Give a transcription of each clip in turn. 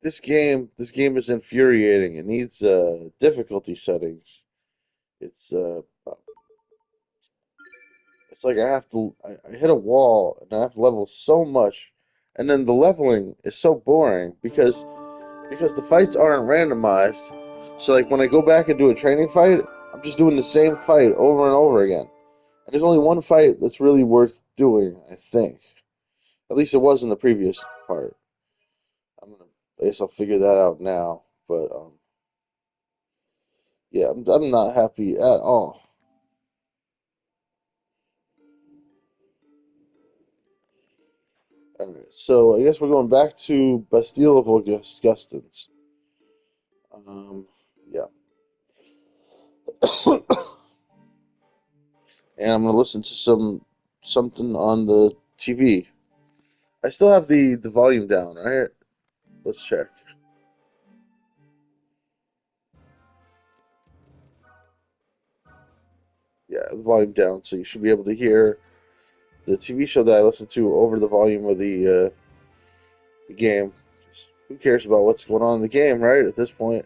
this game is infuriating. It needs difficulty settings. It's it's like I hit a wall and I have to level so much, and then the leveling is so boring because the fights aren't randomized. So like when I go back and do a training fight, I'm just doing the same fight over and over again. And there's only one fight that's really worth doing, I think. At least it was in the previous part. I'm gonna, I guess I'll figure that out now. But yeah, I'm not happy at all. All right, so I guess we're going back to Bastille of Augustins. Um, yeah, and I'm gonna listen to something on the TV. I still have the volume down, right? Let's check. Yeah, the volume down, so you should be able to hear the TV show that I listen to over the volume of the game. Who cares about what's going on in the game, right? At this point,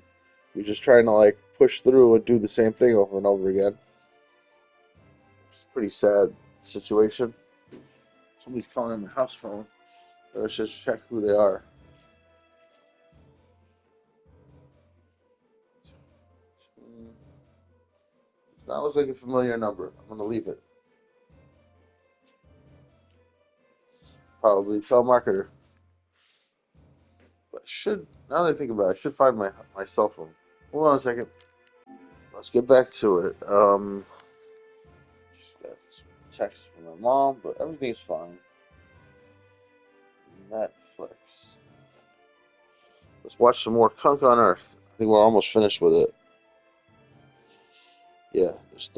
we're just trying to like push through and do the same thing over and over again. It's a pretty sad situation. Somebody's calling on my house phone. Let's just check who they are. Does not look like a familiar number. I'm gonna leave it. Probably telemarketer. But I should now that I think about it, I should find my cell phone. Hold on a second. Let's get back to it. Just got some text from my mom, but everything's fine. Netflix. Let's watch some more Kunk on Earth. I think we're almost finished with it. Yeah, there's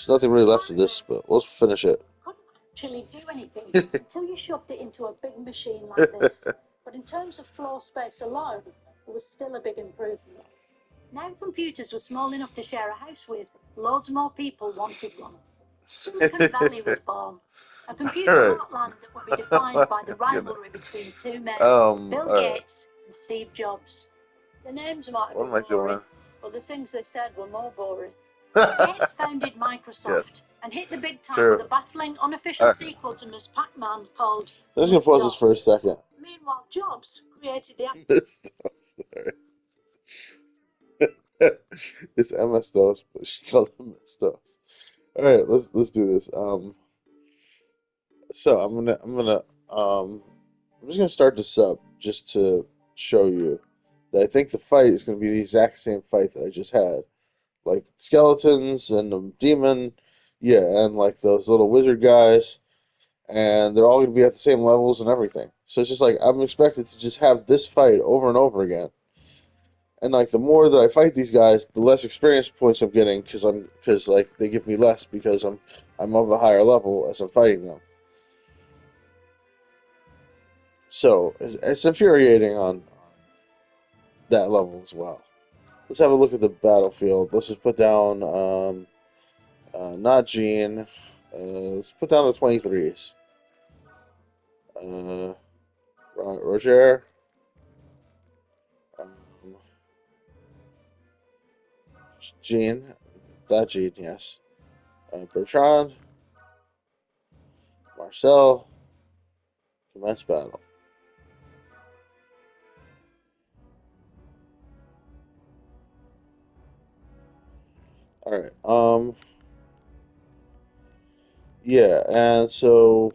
nothing really left of this, but let's finish it. Couldn't actually do anything until you shoved it into a big machine like this. But in terms of floor space alone, it was still a big improvement. Now computers were small enough to share a house with, loads more people wanted one. Silicon Valley was born, a All computer right. heartland that would be defined by the Goodness. rivalry between two men, Bill All right. Gates and Steve Jobs. The names might have What am been I boring, doing? but the things they said were more boring. Gates founded Yeah, Microsoft and hit the big time with true. a baffling All unofficial right. sequel to Ms. Pac-Man called I'm just gonna Ms. pause this for a DOS. second. Meanwhile, Jobs created the Sorry. It's MS DOS, but she called it MS DOS. All right, let's do this. So I'm just gonna start this up just to show you that I think the fight is gonna be the exact same fight that I just had, like skeletons and the demon, yeah, and like those little wizard guys, and they're all gonna be at the same levels and everything. So it's just like I'm expected to just have this fight over and over again. And like the more that I fight these guys, the less experience points I'm getting because like they give me less because I'm of a higher level as I'm fighting them. So it's infuriating on that level as well. Let's have a look at the battlefield. Let's just put down not Jeanne. Let's put down the 23s. Uh, Roger, um, Jeanne, that Jeanne, yes. Bertrand, Marcel, commence battle. All right. Yeah, and so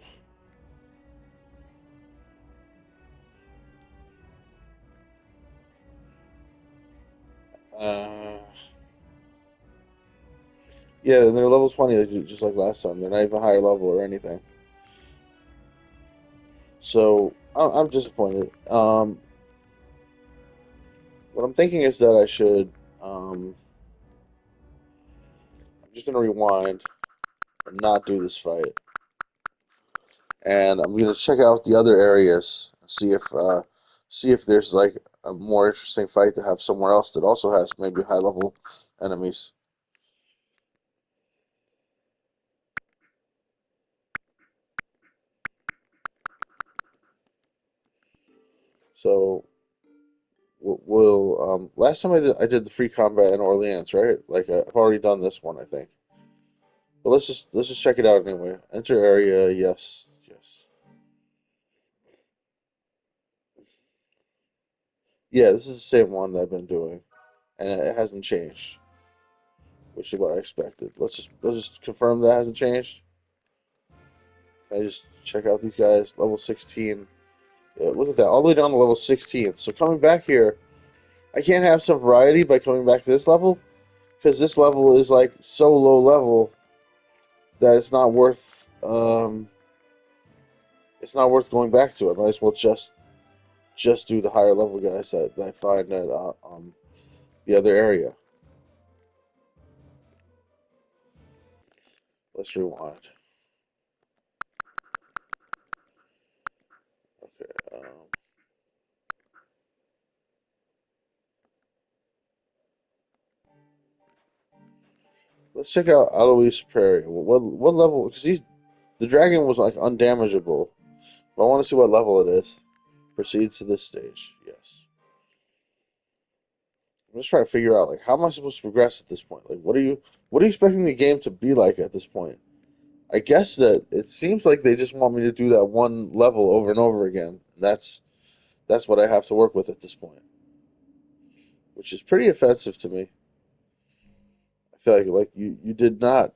uh, yeah, and they're level 20, just like last time. They're not even higher level or anything. So I'm disappointed. What I'm thinking is that I should. I'm just gonna rewind and not do this fight, and I'm gonna check out the other areas and see if there's like a more interesting fight to have somewhere else that also has maybe high level enemies. So we'll last time I did the free combat in Orleans, right? Like I've already done this one, I think. But let's just check it out anyway. Enter area, yes, yes. Yeah, this is the same one that I've been doing, and it hasn't changed, which is what I expected. Let's just confirm that hasn't changed. I just check out these guys, level 16. Yeah, look at that, all the way down to level 16. So coming back here, I can't have some variety by coming back to this level, because this level is like so low level that it's not worth going back to. I might as well just do the higher level guys that I find at the other area. Let's rewind. Okay. Let's check out Alois Prairie. What level? Because the dragon was like undamageable. But I want to see what level it is. Proceed to this stage. Yes. I'm just trying to figure out like how am I supposed to progress at this point? Like what are you expecting the game to be like at this point? I guess that it seems like they just want me to do that one level over and over again. That's what I have to work with at this point, which is pretty offensive to me. I feel like you did not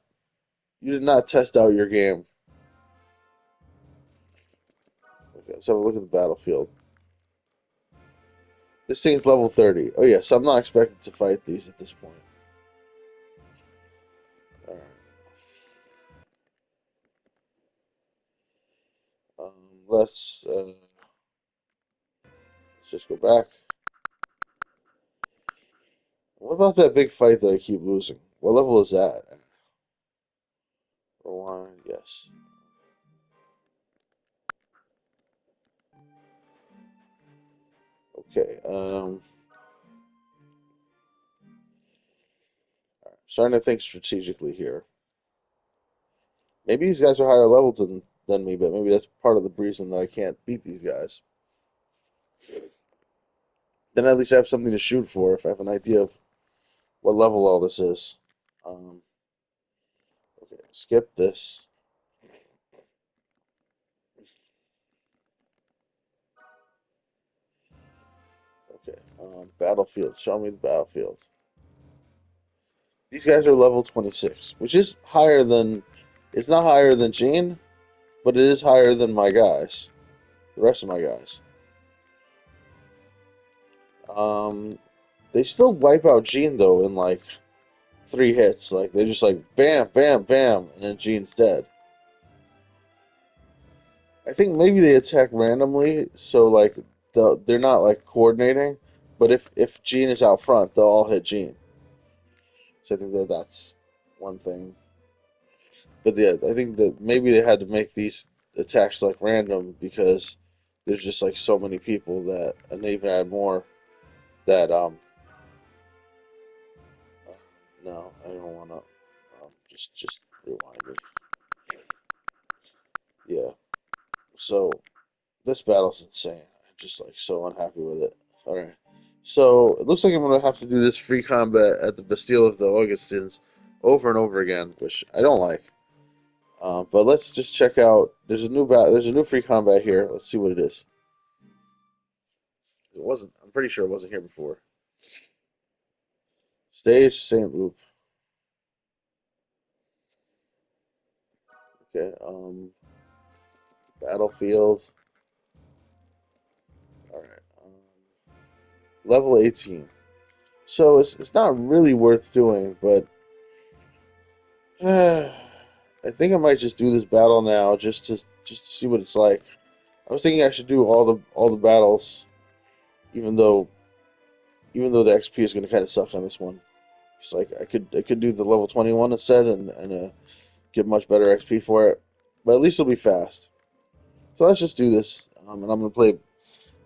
test out your game. Okay, let's have a look at the battlefield. This thing's level 30. Oh yeah, so I'm not expected to fight these at this point. All right. Um, let's uh, let's just go back. What about that big fight that I keep losing? What level is that? Rewind. Yes. Okay. Starting to think strategically here. Maybe these guys are higher level than me, but maybe that's part of the reason that I can't beat these guys. Then at least I have something to shoot for if I have an idea of what level all this is. Um, okay, skip this. Okay, battlefield. Show me the battlefield. These guys are level 26, which is higher than. It's not higher than Jeanne, but it is higher than my guys. The rest of my guys. Um, they still wipe out Jeanne though in like 3 hits. Like they're just like bam, bam, bam, and then Jeanne's dead. I think maybe they attack randomly, so like they're not like coordinating. But if Jeanne is out front, they'll all hit Jeanne. So I think that's one thing. But yeah, I think that maybe they had to make these attacks like random because there's just like so many people that, and they even add more that no, I don't want to just rewind it. Yeah. So this battle's insane. I'm just like so unhappy with it. All right. So it looks like I'm gonna have to do this free combat at the Bastille of the Augustins over and over again, which I don't like. But let's just check out. There's a new free combat here. Let's see what it is. It wasn't. I'm pretty sure it wasn't here before. Stage Saint Loop. Okay. Battlefield. All right. Level 18. So it's not really worth doing, but I think I might just do this battle now just to see what it's like. I was thinking I should do all the battles, even though the XP is going to kind of suck on this one. It's like I could do the level 21 instead and get much better XP for it, but at least it'll be fast. So let's just do this, and I'm gonna play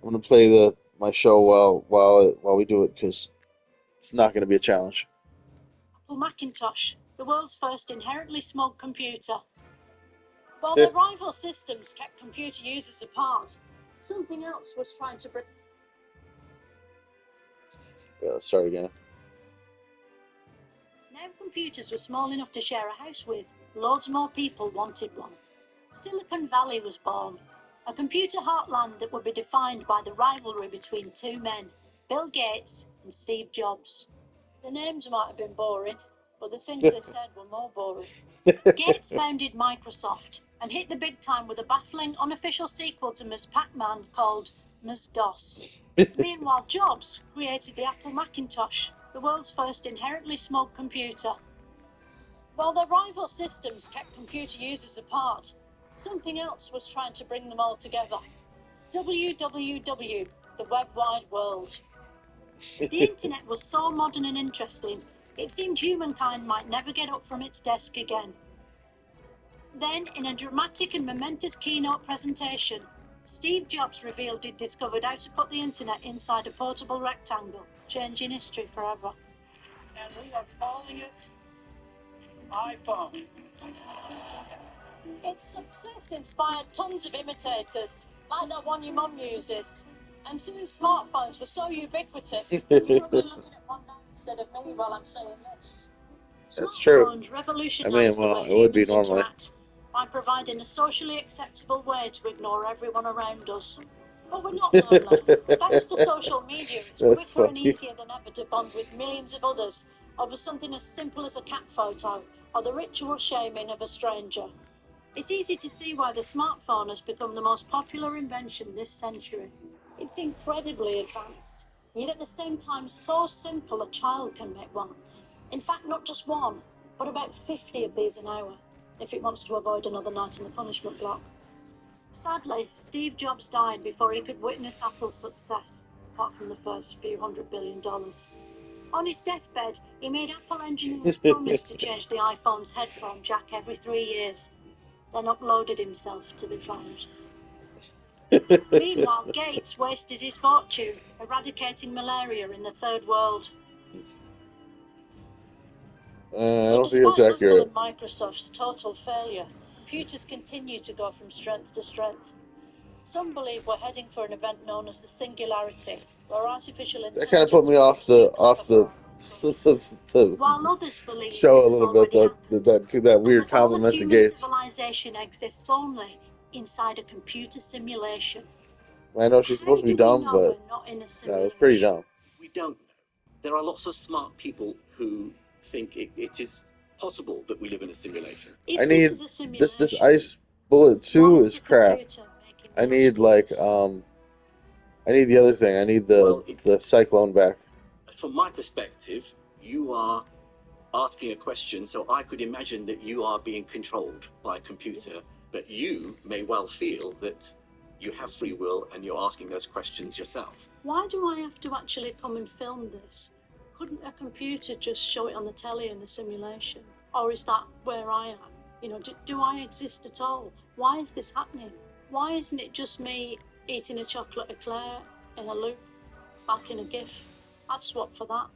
the my show while we do it because it's not going to be a challenge. Apple Macintosh, the world's first inherently small computer. While their rival systems kept computer users apart, something else was trying to bring. Yeah, let's start again. Now computers were small enough to share a house with, loads more people wanted one. Silicon Valley was born, a computer heartland that would be defined by the rivalry between two men, Bill Gates and Steve Jobs. The names might have been boring, but the things they said were more boring. Gates founded Microsoft and hit the big time with a baffling unofficial sequel to Ms. Pac-Man called Ms.-DOS. Meanwhile, Jobs created the Apple Macintosh, the world's first inherently small computer. While their rival systems kept computer users apart, something else was trying to bring them all together. WWW, the Web Wide World. The internet was so modern and interesting, it seemed humankind might never get up from its desk again. Then, in a dramatic and momentous keynote presentation, Steve Jobs revealed he'd discovered how to put the internet inside a portable rectangle, changing history forever. And we are calling it iPhone. Its success inspired tons of imitators, like that one your mum uses. And soon smartphones were so ubiquitous, you're probably looking at one now instead of me while I'm saying this. That's true. Smartphones revolutionised the way it would be humans normally. interact by providing a socially acceptable way to ignore everyone around us. But we're not lonely. Thanks to social media, it's That's quicker and funny. easier than ever to bond with millions of others over something as simple as a cat photo or the ritual shaming of a stranger. It's easy to see why the smartphone has become the most popular invention this century. It's incredibly advanced, yet at the same time so simple a child can make one. In fact, not just one, but about 50 of these an hour, if it wants to avoid another night in the punishment block. Sadly, Steve Jobs died before he could witness Apple's success, apart from the first few $100 billion. On his deathbed, he made Apple engineers promise to change the iPhone's headphone jack every 3 years, then uploaded himself to the cloud. Meanwhile, Gates wasted his fortune eradicating malaria in the third world. I But don't think despite that's Apple accurate. and Microsoft's total failure, computers continue to go from strength to strength. Some believe we're heading for an event known as the singularity, where artificial That kind of put intelligence me off becomes too the clever for our while to others believe show this a has little bit already happened, that and weird that all of compliment to human Gates. civilization exists only inside a computer simulation. I know she's supposed to be dumb, but we're not in a no, it's pretty simulation? dumb. We don't know. There are lots of smart people who think it is possible that we live in a simulation. If I this need is a simulation, this ice bullet why 2 is is the crap. computer making I those need like calls? I need the other thing. I need the cyclone back. From my perspective, you are asking a question, so I could imagine that you are being controlled by a computer, but you may well feel that you have free will and you're asking those questions yourself. Why do I have to actually come and film this? Couldn't a computer just show it on the telly in the simulation? Or is that where I am? You know, do I exist at all? Why is this happening? Why isn't it just me eating a chocolate eclair in a loop, back in a GIF? I'd swap for that.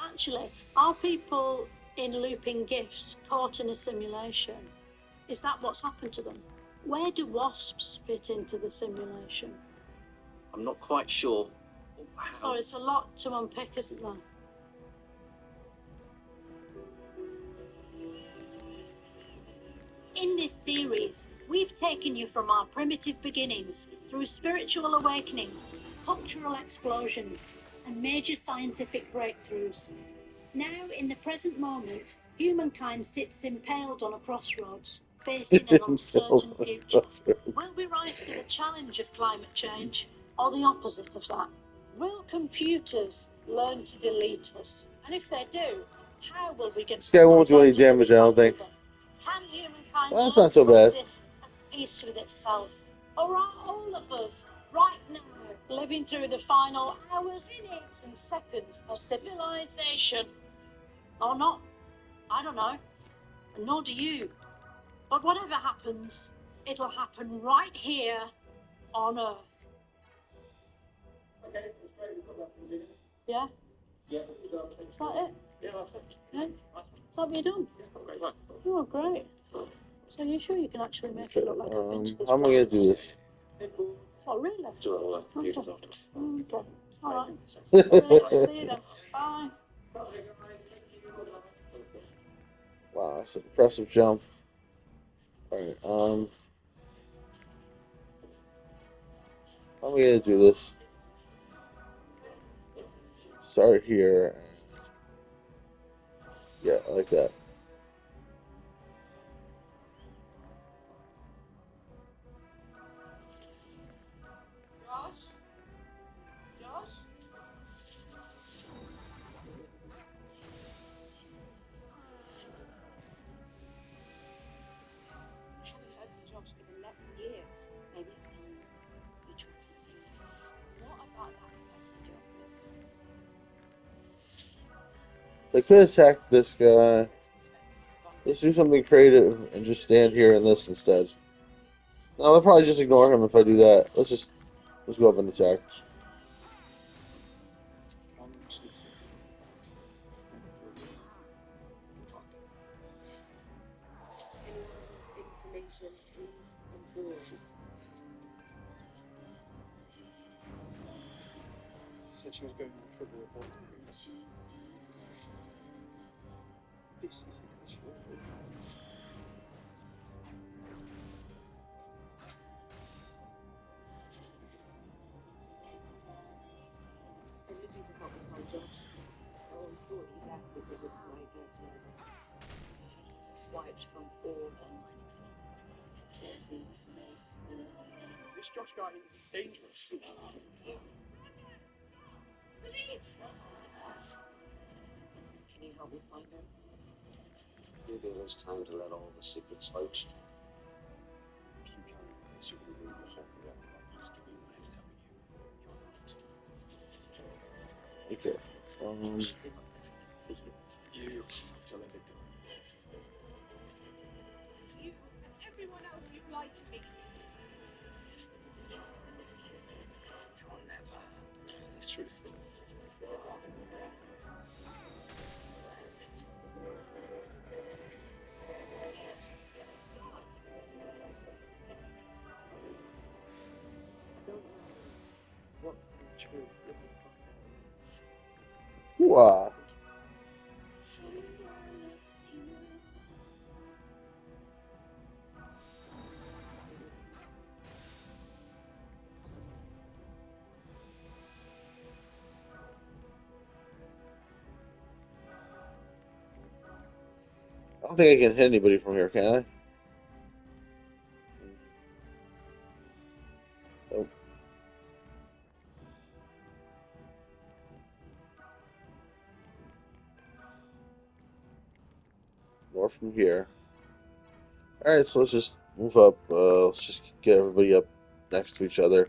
Actually, are people in looping GIFs caught in a simulation? Is that what's happened to them? Where do wasps fit into the simulation? I'm not quite sure how. Sorry, it's a lot to unpick, isn't there? In this series, we've taken you from our primitive beginnings through spiritual awakenings, cultural explosions, and major scientific breakthroughs. Now, in the present moment, humankind sits impaled on a crossroads, facing an uncertain future. Will we rise to the challenge of climate change, or the opposite of that? Will computers learn to delete us? And if they do, how will we get This guy won't do any out of the damage, I don't think. recycle bin? Can humankind Well, that's learn not so to bad. exist at peace with itself? Or are all of us, right now, living through the final hours, minutes, and seconds of civilization? Or not? I don't know. And nor do you. But whatever happens, it'll happen right here on Earth. Okay, that's great. We've got that from the Yeah? Yeah, Is that it? yeah, that's it. Yeah? Is that what you're done? Yeah, great one. Oh, great. So you're sure you can actually make it look like I've been to this how am I gonna do process? this? Oh, really? So, Okay. after. Okay. Alright. I'll see you then. Bye. Wow, that's an impressive jump. Alright, how am I gonna do this? Start here. Yeah, I like that. Josh? Josh? I haven't heard from Josh in 11 years. Maybe it's time you tried something new. What about that investment job? They could attack this guy. Let's do something creative and just stand here in this instead. No, they'll probably just ignore him if I do that. Let's go up and attack. Anyone needs information, please inform. Said she was going on a trip with her boyfriend. This is the question. I need you to help me find Josh. I always thought he left because of my dad's murder. Swiped from all online existence. This Josh guy is dangerous. Police! Can you help me find him? Maybe there's time to let all the secrets out. If you carry on this, you're going to ruin the whole project by asking me what I'm telling you. You're not. Okay. You have to let it go. You and everyone else who lied to me. You'll never know the truth. I don't know what the truth really find out. Wow. I don't think I can hit anybody from here, can I? Nope. More from here. Alright, so let's just move up. Let's just get everybody up next to each other.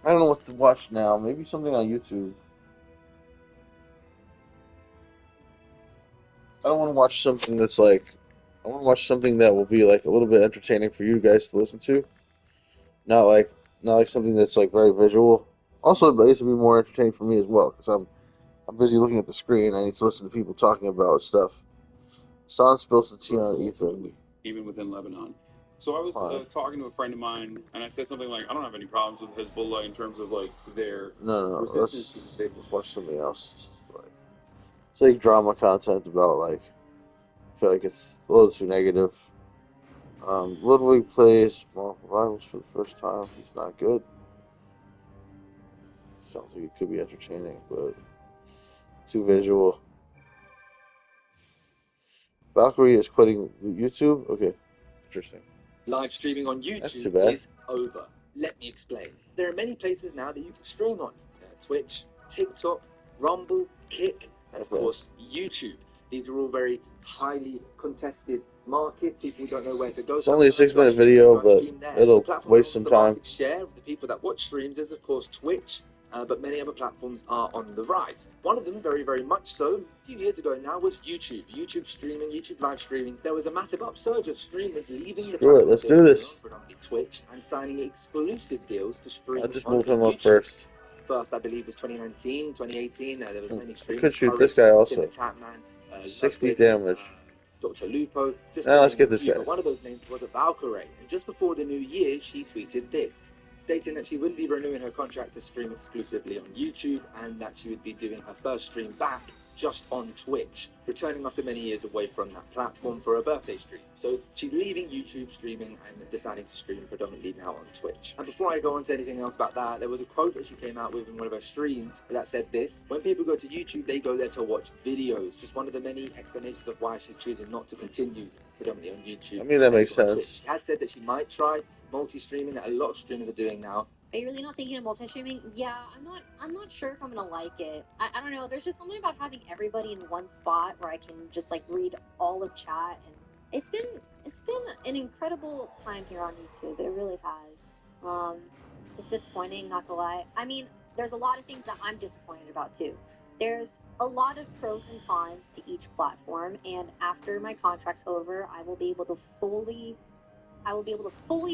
I don't know what to watch now. Maybe something on YouTube. I don't want to watch something that's like. I want to watch something that will be like a little bit entertaining for you guys to listen to. Not like not like something that's like very visual. Also, it needs to be more entertaining for me as well because I'm busy looking at the screen. I need to listen to people talking about stuff. Son spills the tea on Ethan. Even within Lebanon. So I was Why? talking to a friend of mine, and I said something like, I don't have any problems with Hezbollah in terms of like their No. resistance to the state. Let's watch something else. It's like drama content about like. I feel like it's a little too negative. Ludwig plays rivals for the first time. He's not good. Sounds like it could be entertaining, but too visual. Valkyrie is quitting YouTube. Okay, interesting. Live streaming on That's too YouTube bad. is over. Let me explain. There are many places now that you can stream on. Twitch, TikTok, Rumble, Kick, and of Okay. course YouTube. These are all very highly contested markets. People don't know where to go. It's only a Sometimes 6-minute actually video, go and but stream there. it'll The platform that waste owns some the time. market share of the people that watch streams is of course Twitch. But many other platforms are on the rise. One of them, very, very much so, a few years ago now, was YouTube. YouTube streaming, YouTube live streaming. There was a massive upsurge of streamers leaving the Screw it, platforms let's they do were this. on, predominantly Twitch, and signing exclusive deals to I'll stream just only move him up YouTube. first. first, I believe, was 2019, 2018. There was many I streams. could shoot Courage, this guy Tim also. the Tatman, 60 Ludwig, damage. Dr. Lupo, just Now to let's name get a this few. guy. But one of those names was a Valkyrie. And just before the new year, she tweeted this, stating that she wouldn't be renewing her contract to stream exclusively on YouTube and that she would be doing her first stream back just on Twitch, returning after many years away from that platform for her birthday stream. So she's leaving YouTube streaming and deciding to stream predominantly now on Twitch. And before I go on to anything else about that, there was a quote that she came out with in one of her streams that said this: when people go to YouTube, they go there to watch videos. Just one of the many explanations of why she's choosing not to continue predominantly on YouTube. I mean, that and makes also on sense. Twitch. She has said that she might try multi-streaming that a lot of streamers are doing now. Are you really not thinking of multi-streaming? Yeah, I'm not sure if I'm gonna like it. I don't know, there's just something about having everybody in one spot where I can just like read all of chat, and it's been an incredible time here on YouTube. It really has. It's disappointing, not gonna lie. I mean, there's a lot of things that I'm disappointed about too. There's a lot of pros and cons to each platform, and after my contract's over, I will be able to fully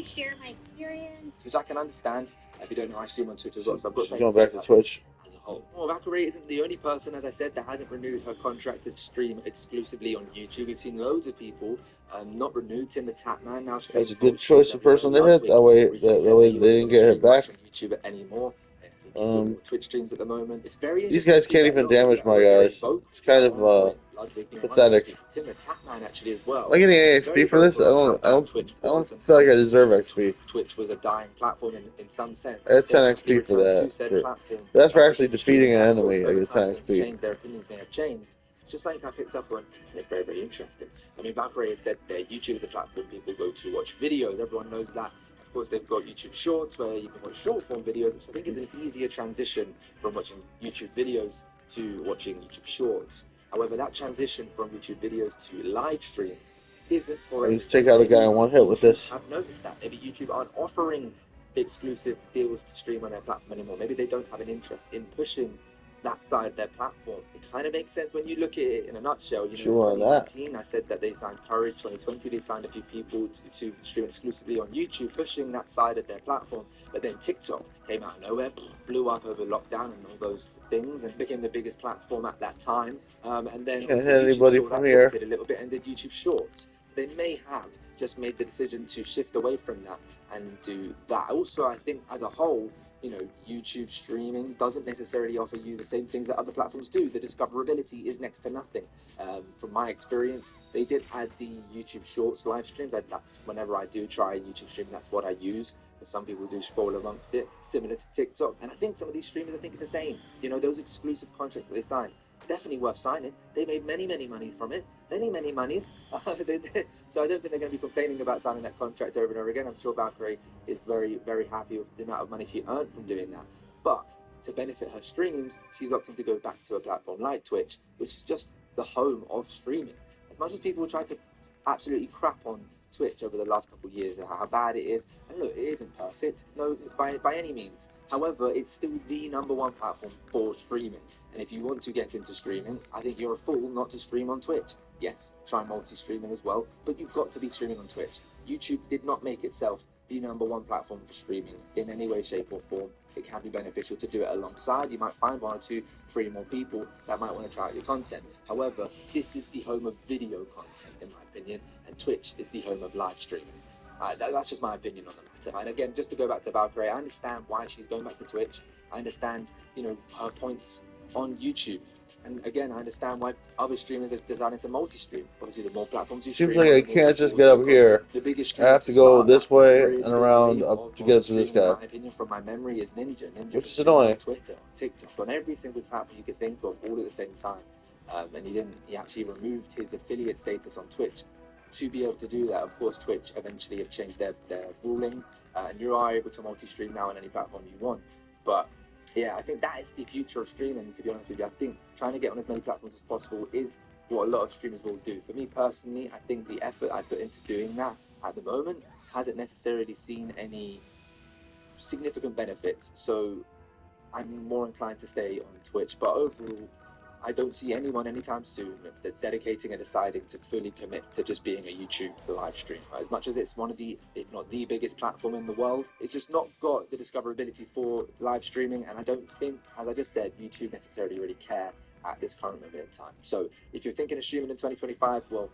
share my experience. Which I can understand. If you don't know, I stream on Twitter as well, so I've got She's something going to say back to about Twitch. this as a whole. Well, Valkyrie isn't the only person, as I said, that hasn't renewed her contract to stream exclusively on YouTube. We've seen loads of people not renewed. Tim the Tatman now streams. That's a good choice of person to hit. That way they didn't get hit back. On YouTube anymore. He's doing more Twitch streams at the moment. It's very These interesting guys to see can't that even a lot of damage people my that are very guys. vocal It's kind about of Ludwig being one of pathetic. them. Tim the Tatman actually as well. Am I getting any Very XP for this? I vocal don't. about how Twitch I don't was and feel like how I deserve XP. Twitch was a dying platform in some sense. I had 10 Then he XP for returned to that. said For, platform. that's for back actually into streaming. defeating an Of course, enemy. I over get time 10 things XP. changed, their opinions may have changed. It's just something I picked up on, and it's very, very interesting. I mean, Valkyrie has said that YouTube is a platform people go to watch videos. Everyone knows that. Of course, they've got YouTube Shorts, where you can watch short-form videos, which I think is an easier transition from watching YouTube videos to watching YouTube Shorts. However, that transition from YouTube videos to live streams isn't for I everyone. used to take out a guy in one hit with this. I've noticed that maybe YouTube aren't offering exclusive deals to stream on their platform anymore. Maybe they don't have an interest in pushing that side of their platform. It kind of makes sense when you look at it in a nutshell. You know, in 2019, I said that they signed Courage. 2020, they signed a few people to stream exclusively on YouTube, pushing that side of their platform. But then TikTok came out of nowhere, blew up over lockdown and all those things, and became the biggest platform at that time. And then Can't hit anybody from here. a little bit and did YouTube Shorts. So they may have just made the decision to shift away from that and do that. Also, I think as a whole, you know, YouTube streaming doesn't necessarily offer you the same things that other platforms do. The discoverability is next to nothing. From my experience, they did add the YouTube Shorts live streams. That's whenever I do try a YouTube stream, that's what I use. Because some people do scroll amongst it, similar to TikTok. And I think some of these streamers are thinking the same. You know, those exclusive contracts that they signed, definitely worth signing. They made many, many monies from it. Many monies. So I don't think they're going to be complaining about signing that contract over and over again. I'm sure Valkyrie is very, very happy with the amount of money she earned from doing that. But to benefit her streams, she's opting to go back to a platform like Twitch, which is just the home of streaming. As much as people try to absolutely crap on Twitch over the last couple of years, how bad it is, and look, it isn't perfect, no, by any means. However, it's still the #1 platform for streaming. And if you want to get into streaming, I think you're a fool not to stream on Twitch. Yes, try multi-streaming as well, but you've got to be streaming on Twitch. YouTube did not make itself the #1 platform for streaming in any way, shape, or form. It can be beneficial to do it alongside. You might find 1 or 2, 3 more people that might want to try out your content. However, this is the home of video content, in my opinion, and Twitch is the home of live streaming. That's just my opinion on the matter. And again, just to go back to Valkyrie, I understand why she's going back to Twitch. I understand, you know, her points on YouTube. And again, I understand why other streamers are deciding to multi-stream. Obviously, the more platforms you stream, Seems like I can't just get up here. I have to go this way and around up to get up to this guy. In my opinion, from my memory, is Ninja. Which is annoying. On Twitter, on TikTok, on every single platform you could think of, all at the same time. And he actually removed his affiliate status on Twitch. To be able to do that, of course, Twitch eventually have changed their ruling, and you are able to multi-stream now on any platform you want. But yeah, I think that is the future of streaming, to be honest with you. I think trying to get on as many platforms as possible is what a lot of streamers will do. For me personally, I think the effort I put into doing that at the moment hasn't necessarily seen any significant benefits. So I'm more inclined to stay on Twitch. But overall, I don't see anyone anytime soon that dedicating and deciding to fully commit to just being a YouTube live streamer. As much as it's one of the, if not the biggest platform in the world, it's just not got the discoverability for live streaming. And I don't think, as I just said, YouTube necessarily really care at this current moment in time. So if you're thinking of streaming in 2025, well,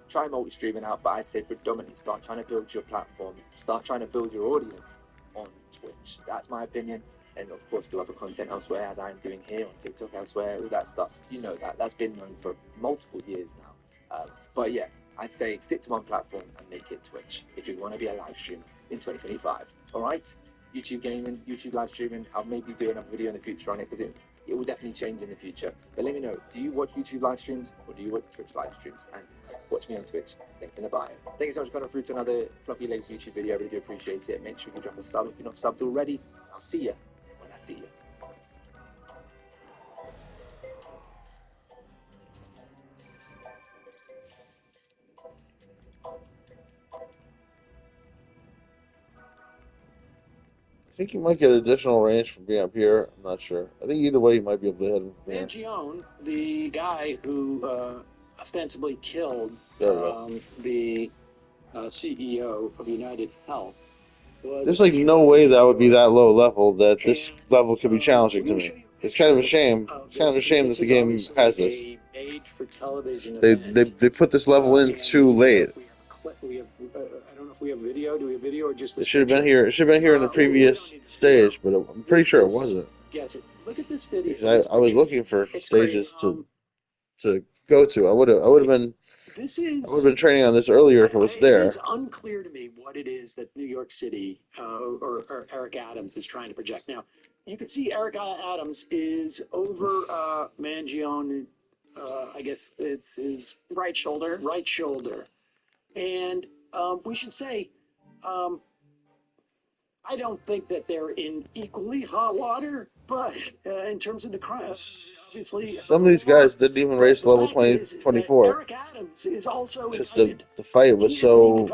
try multi-streaming out, but I'd say predominantly start trying to build your platform, start trying to build your audience on Twitch. That's my opinion. And of course, do other content elsewhere, as I'm doing here on TikTok, elsewhere, all that stuff. You know that. That's been known for multiple years now. But yeah, I'd say stick to one platform and make it Twitch if you want to be a live streamer in 2025. All right? YouTube gaming, YouTube live streaming. I'll maybe do another video in the future on it because it will definitely change in the future. But let me know, do you watch YouTube live streams or do you watch Twitch live streams? And watch me on Twitch, link in the bio. Thank you so much for coming through to another Floppy Legs YouTube video. I really do appreciate it. Make sure you drop a sub if you're not subbed already. I'll see you when I see you. I think you might get additional range from being up here. I'm not sure. I think either way, you might be able to hit him from here. Mangione, the guy who ostensibly killed There we go. the CEO of United Health, was There's like no way that would be that low level that this level could be challenging to me. It's kind of a shame. It's kind of a shame that the game has this. Age for television They put this level in too late. We have I don't know if we have video. Do we have video or just It should have been here. It should have been here in the previous stage, but I'm pretty sure it wasn't. Guess it. Look at this video. Because I was looking for stages to go to. I would have been training on this earlier if it was there. It's unclear to me what it is that New York City or Eric Adams is trying to project. Now, you can see Eric Adams is over Mangione. I guess it's his right shoulder. Right shoulder, and we should say, I don't think that they're in equally hot water, but in terms of the crime, obviously some of these guys didn't even race level 24. Eric Adams is also because indicted. the fight was so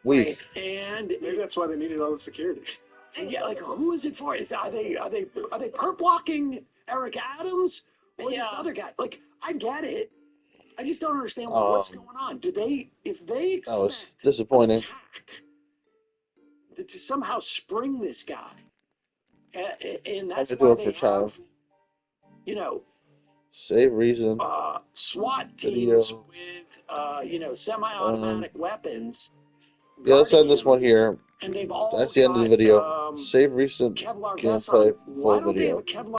weak. Right. And maybe that's why they needed all the security. Yeah, like who is it for? Are they perp walking Eric Adams or this other guy? Like I get it. I just don't understand what's going on. Do they if they expect that was disappointing to somehow spring this guy, and that's to why do it they for time. have, you know, save reason SWAT video. teams with semi-automatic weapons. Yeah, let's end this one here. And they've all that's the end of the video. Save recent Kevlar gameplay Why full don't they video. have a Kevlar